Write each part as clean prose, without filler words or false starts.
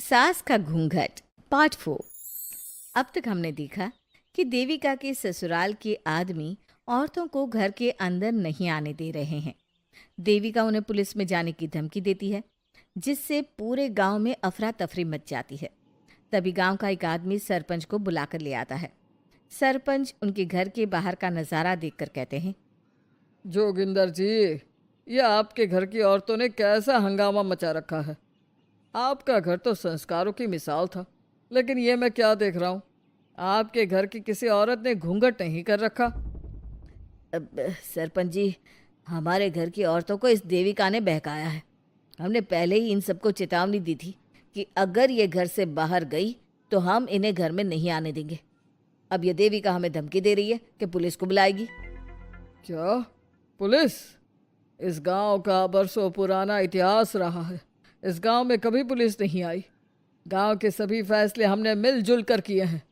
सास का घूंघट पार्ट 4। अब तक हमने देखा कि देविका के ससुराल के आदमी औरतों को घर के अंदर नहीं आने दे रहे हैं। देविका उन्हें पुलिस में जाने की धमकी देती है, जिससे पूरे गांव में अफरा तफरी मच जाती है। तभी गांव का एक आदमी सरपंच को बुलाकर ले आता है। सरपंच उनके घर के बाहर का नज़ारा देखकर कहते हैं, जोगिंदर जी, ये आपके घर की औरतों ने कैसा हंगामा मचा रखा है। आपका घर तो संस्कारों की मिसाल था, लेकिन ये मैं क्या देख रहा हूँ। आपके घर की किसी औरत ने घूंघट नहीं कर रखा। अब सरपंच जी, हमारे घर की औरतों को इस देविका ने बहकाया है। हमने पहले ही इन सबको चेतावनी दी थी कि अगर ये घर से बाहर गई तो हम इन्हें घर में नहीं आने देंगे। अब ये देविका हमें धमकी दे रही है कि पुलिस को बुलाएगी। क्या? पुलिस? इस गांव का बरसों पुराना इतिहास रहा है। इस गांव में कभी पुलिस नहीं आई। गांव के सभी फैसले हमने मिलजुल कर किए हैं।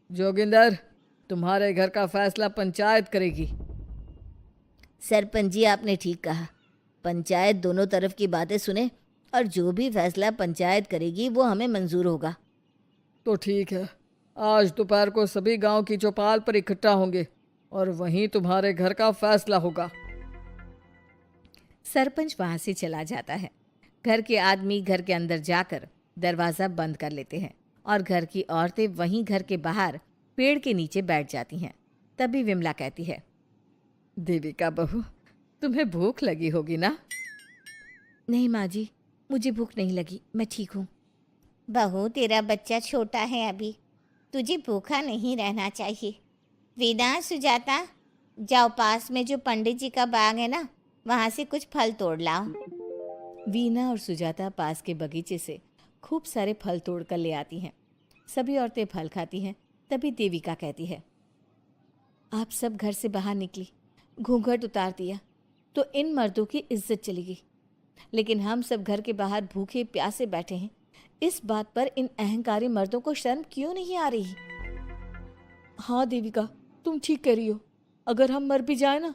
जोगिंदर, तुम्हारे घर का फैसला पंचायत करेगी। सरपंच जी, आपने ठीक कहा। पंचायत दोनों तरफ की बातें सुने और जो भी फैसला पंचायत करेगी वो हमें मंजूर होगा। तो ठीक है, आज दोपहर को सभी गांव की चौपाल पर इकट्ठा होंगे और वहीं तुम्हारे घर का फैसला होगा। सरपंच वहां से चला जाता है। घर के आदमी घर के अंदर जाकर दरवाज़ा बंद कर लेते हैं और घर की औरतें वहीं घर के बाहर पेड़ के नीचे बैठ जाती हैं। तभी विमला कहती है, देविका बहू, तुम्हें भूख लगी होगी ना? नहीं माँ जी, मुझे भूख नहीं लगी, मैं ठीक हूँ। बहू, तेरा बच्चा छोटा है अभी, तुझे भूखा नहीं रहना चाहिए। वीना, सुजाता, जाओ पास में जो पंडित जी का बाग है ना, वहाँ से कुछ फल तोड़ लाओ। वीना और सुजाता पास के बगीचे से खूब सारे फल तोड़ कर ले आती हैं। सभी औरतें फल खाती हैं। तभी देविका कहती है, आप सब घर से बाहर निकली, घूंघट उतार दिया तो इन मर्दों की इज्जत चली गई, लेकिन हम सब घर के बाहर भूखे प्यासे बैठे हैं। इस बात पर इन अहंकारी मर्दों को शर्म क्यों नहीं आ रही? हाँ देविका, तुम ठीक कह रही हो। अगर हम मर भी जाए ना,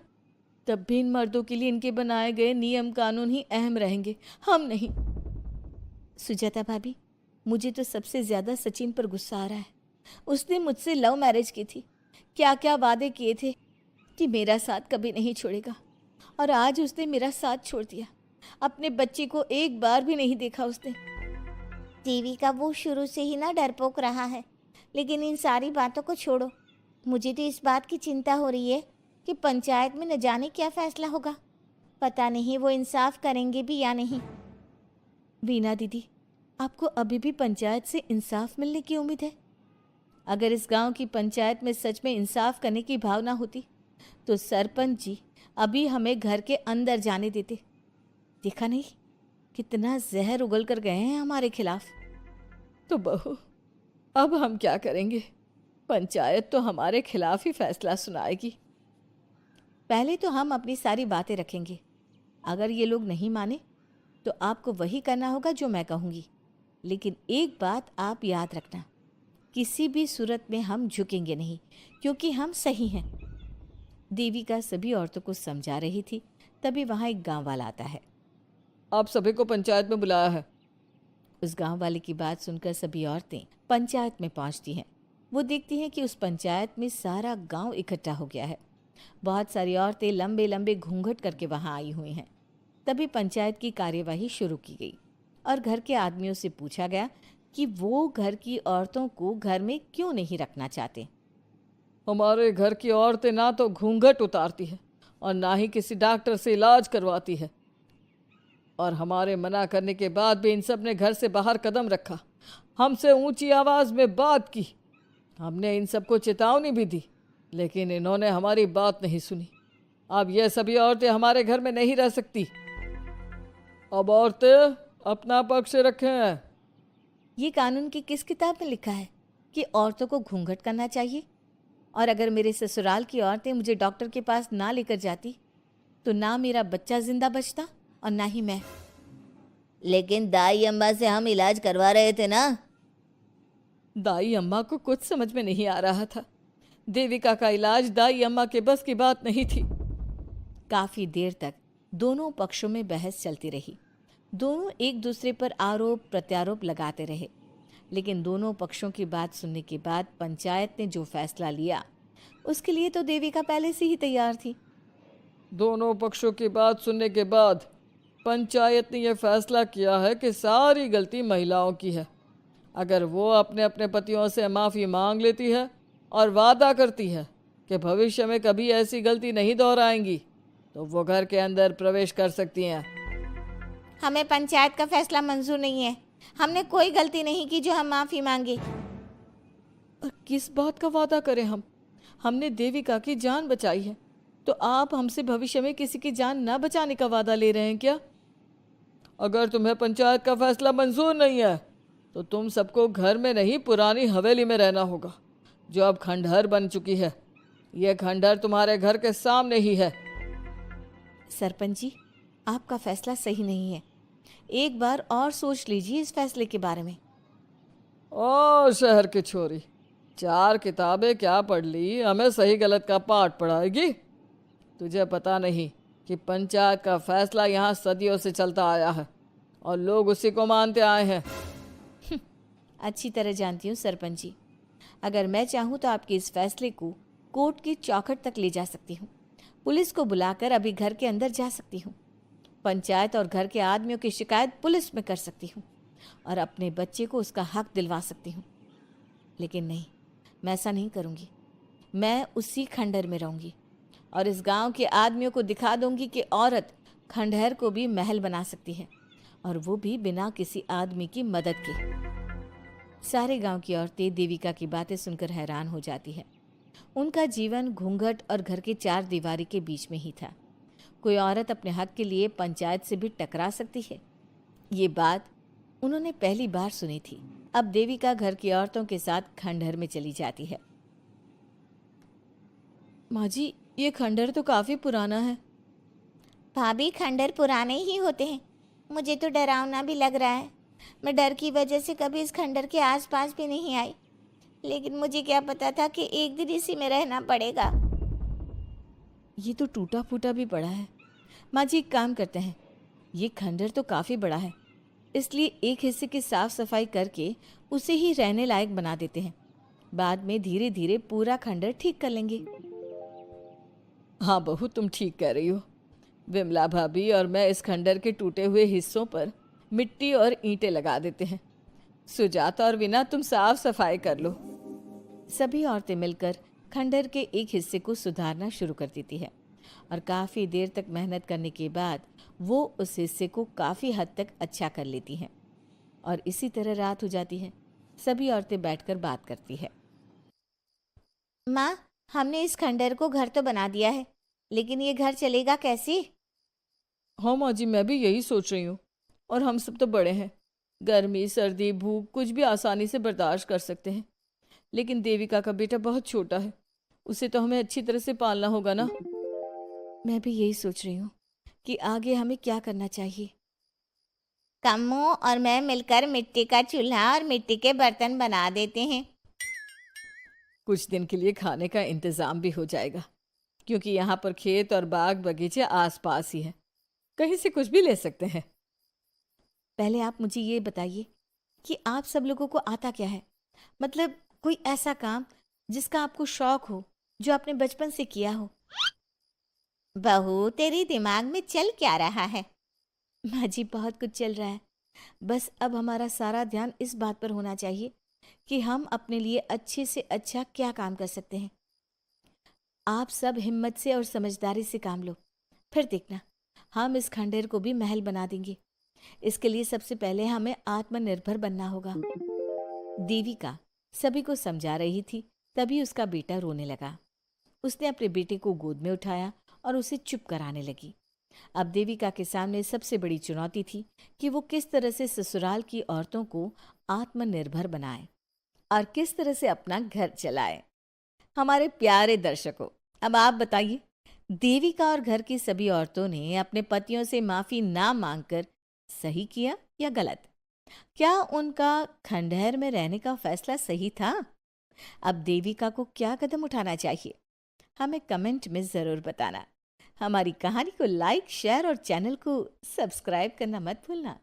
तब भी इन मर्दों के लिए इनके बनाए गए नियम कानून ही अहम रहेंगे, हम नहीं। सुजाता भाभी, मुझे तो सबसे ज़्यादा सचिन पर गुस्सा आ रहा है। उसने मुझसे लव मैरिज की थी, क्या क्या वादे किए थे कि मेरा साथ कभी नहीं छोड़ेगा, और आज उसने मेरा साथ छोड़ दिया। अपने बच्चे को एक बार भी नहीं देखा उसने। देविका, वो शुरू से ही ना डरपोक रहा है, लेकिन इन सारी बातों को छोड़ो। मुझे तो इस बात की चिंता हो रही है कि पंचायत में न जाने क्या फैसला होगा। पता नहीं वो इंसाफ करेंगे भी या नहीं। वीना दीदी, आपको अभी भी पंचायत से इंसाफ मिलने की उम्मीद है? अगर इस गांव की पंचायत में सच में इंसाफ करने की भावना होती तो सरपंच जी अभी हमें घर के अंदर जाने देते। देखा नहीं कितना जहर उगल कर गए हैं हमारे खिलाफ। तो बहू, अब हम क्या करेंगे? पंचायत तो हमारे खिलाफ ही फैसला सुनाएगी। पहले तो हम अपनी सारी बातें रखेंगे। अगर ये लोग नहीं माने तो आपको वही करना होगा जो मैं कहूँगी। लेकिन एक बात आप याद रखना, किसी भी सूरत में हम झुकेंगे नहीं, क्योंकि हम सही हैं। देविका सभी औरतों को समझा रही थी। तभी वहाँ एक गांव वाला आता है। आप सभी को पंचायत में बुलाया है। उस गांव वाले की बात सुनकर सभी औरतें पंचायत में पहुंचती हैं। वो देखती हैं कि उस पंचायत में सारा गांव इकट्ठा हो गया है। बहुत सारी औरतें लंबे लंबे घूंघट करके वहां आई हुई हैं। तभी पंचायत की कार्यवाही शुरू की गई और घर के आदमियों से पूछा गया कि वो घर की औरतों को घर में क्यों नहीं रखना चाहते। हमारे घर की औरतें ना तो घूंघट उतारती है और ना ही किसी डॉक्टर से इलाज करवाती है, और हमारे मना करने के बाद भी इन सब ने घर से बाहर कदम रखा, हमसे ऊंची आवाज़ में बात की। हमने इन सबको चेतावनी भी दी, लेकिन इन्होंने हमारी बात नहीं सुनी। अब ये सभी औरतें हमारे घर में नहीं रह सकती। अब औरतें अपना पक्ष रखें। ये कानून की किस किताब में लिखा है कि औरतों को घूंघट करना चाहिए? और अगर मेरे ससुराल की औरतें मुझे डॉक्टर के पास ना लेकर जाती तो ना मेरा बच्चा जिंदा बचता और ना ही मैं। लेकिन दाई अम्मा से हम इलाज करवा रहे थे ना। दाई अम्मा को कुछ समझ में नहीं आ रहा था। देविका का इलाज दाई अम्मा के बस की बात नहीं थी। काफी देर तक दोनों पक्षों में बहस चलती रही। दोनों एक दूसरे पर आरोप प्रत्यारोप लगाते रहे, लेकिन दोनों पक्षों की बात सुनने के बाद पंचायत ने जो फैसला लिया उसके लिए तो देविका पहले से ही तैयार थी। दोनों पक्षों की बात सुनने के बाद पंचायत ने यह फैसला किया है कि सारी गलती महिलाओं की है। अगर वो अपने अपने पतियों से माफ़ी मांग लेती है और वादा करती है कि भविष्य में कभी ऐसी गलती नहीं दोहराएंगी, तो वो घर के अंदर प्रवेश कर सकती हैं। हमें पंचायत का फैसला मंजूर नहीं है। हमने कोई गलती नहीं की जो हम माफ़ी मांगे। और किस बात का वादा करें हम? हमने देविका की जान बचाई है, तो आप हमसे भविष्य में किसी की जान ना बचाने का वादा ले रहे हैं क्या? अगर तुम्हें पंचायत का फैसला मंजूर नहीं है तो तुम सबको घर में नहीं पुरानी हवेली में रहना होगा, जो अब खंडहर बन चुकी है। यह खंडहर तुम्हारे घर के सामने ही है। सरपंच जी, आपका फैसला सही नहीं है। एक बार और सोच लीजिए इस फैसले के बारे में। ओ शहर की छोरी, 4 किताबें क्या पढ़ ली, हमें सही गलत का पाठ पढ़ाएगी? तुझे पता नहीं कि पंचायत का फैसला यहाँ सदियों से चलता आया है और लोग उसी को मानते आए हैं। अच्छी तरह जानती हूँ सरपंच जी। अगर मैं चाहूँ तो आपके इस फैसले को कोर्ट की चौखट तक ले जा सकती हूँ। पुलिस को बुलाकर अभी घर के अंदर जा सकती हूँ। पंचायत और घर के आदमियों की शिकायत पुलिस में कर सकती हूँ और अपने बच्चे को उसका हक दिलवा सकती हूँ। लेकिन नहीं, मैं ऐसा नहीं करूँगी। मैं उसी खंडहर में रहूँगी और इस गांव के आदमियों को दिखा दूंगी कि औरत खंडहर को भी महल बना सकती है, और वो भी बिना किसी आदमी की मदद के। सारे गांव की औरतें देविका की बातें सुनकर हैरान हो जाती है। उनका जीवन घूंघट और घर के 4 दीवारी के बीच में ही था। कोई औरत अपने हक के लिए पंचायत से भी टकरा सकती है, ये बात उन्होंने पहली बार सुनी थी। अब देविका घर की औरतों के साथ खंडहर में चली जाती है। माँ जी, ये खंडहर तो काफ़ी पुराना है। भाभी, खंडहर पुराने ही होते हैं। मुझे तो डरावना भी लग रहा है। मैं डर की वजह से कभी इस खंडहर के आसपास भी नहीं आई, लेकिन मुझे क्या पता था कि एक दिन इसी में रहना पड़ेगा। ये तो टूटा फूटा भी पड़ा है। माँ जी, एक काम करते हैं, ये खंडहर तो काफ़ी बड़ा है, इसलिए एक हिस्से की साफ सफाई करके उसे ही रहने लायक बना देते हैं। बाद में धीरे धीरे पूरा खंडहर ठीक कर लेंगे। हाँ बहू, तुम ठीक कह रही हो। विमला भाभी और मैं इस खंडहर के टूटे हुए हिस्सों पर मिट्टी और ईंटें लगा देते हैं। सुजाता और वीना, तुम साफ सफाई कर लो। सभी औरतें मिलकर खंडहर के एक हिस्से को सुधारना शुरू कर देती है और काफ़ी देर तक मेहनत करने के बाद वो उस हिस्से को काफ़ी हद तक अच्छा कर लेती हैं। और इसी तरह रात हो जाती है। सभी औरतें बैठकर बात करती है। माँ, हमने इस खंडहर को घर तो बना दिया है, लेकिन ये घर चलेगा कैसे? हाँ माँ जी, मैं भी यही सोच रही हूँ। और हम सब तो बड़े हैं, गर्मी सर्दी भूख कुछ भी आसानी से बर्दाश्त कर सकते हैं। लेकिन देविका का बेटा बहुत छोटा है, उसे तो हमें अच्छी तरह से पालना होगा ना। मैं भी यही सोच रही हूँ कि आगे हमें क्या करना चाहिए। कम्मू और मैं मिलकर मिट्टी का चूल्हा और मिट्टी के बर्तन बना देते हैं। कुछ दिन के लिए खाने का इंतज़ाम भी हो जाएगा, क्योंकि यहाँ पर खेत और बाग बगीचे आसपास ही हैं, कहीं से कुछ भी ले सकते हैं। पहले आप मुझे ये बताइए कि आप सब लोगों को आता क्या है? मतलब कोई ऐसा काम जिसका आपको शौक हो, जो आपने बचपन से किया हो। बहू, तेरी दिमाग में चल क्या रहा है? माँ जी, बहुत कुछ चल रहा है। बस अब हमारा सारा ध्यान इस बात पर होना चाहिए कि हम अपने लिए अच्छे से अच्छा क्या काम कर सकते हैं। आप सब हिम्मत से और समझदारी से काम लो, फिर देखना हम इस खंडहर को भी महल बना देंगे। इसके लिए सबसे पहले हमें आत्मनिर्भर बनना होगा। देविका सभी को समझा रही थी, तभी उसका बेटा रोने लगा। उसने अपने बेटे को गोद में उठाया और उसे चुप कराने लगी। अब देविका के सामने सबसे बड़ी चुनौती थी कि वो किस तरह से ससुराल की औरतों को आत्मनिर्भर बनाए और किस तरह से अपना घर चलाए। हमारे प्यारे दर्शकों, अब आप बताइए, देविका और घर की सभी औरतों ने अपने पतियों से माफी ना मांगकर सही किया या गलत? क्या उनका खंडहर में रहने का फैसला सही था? अब देविका को क्या कदम उठाना चाहिए, हमें कमेंट में ज़रूर बताना। हमारी कहानी को लाइक, शेयर और चैनल को सब्सक्राइब करना मत भूलना।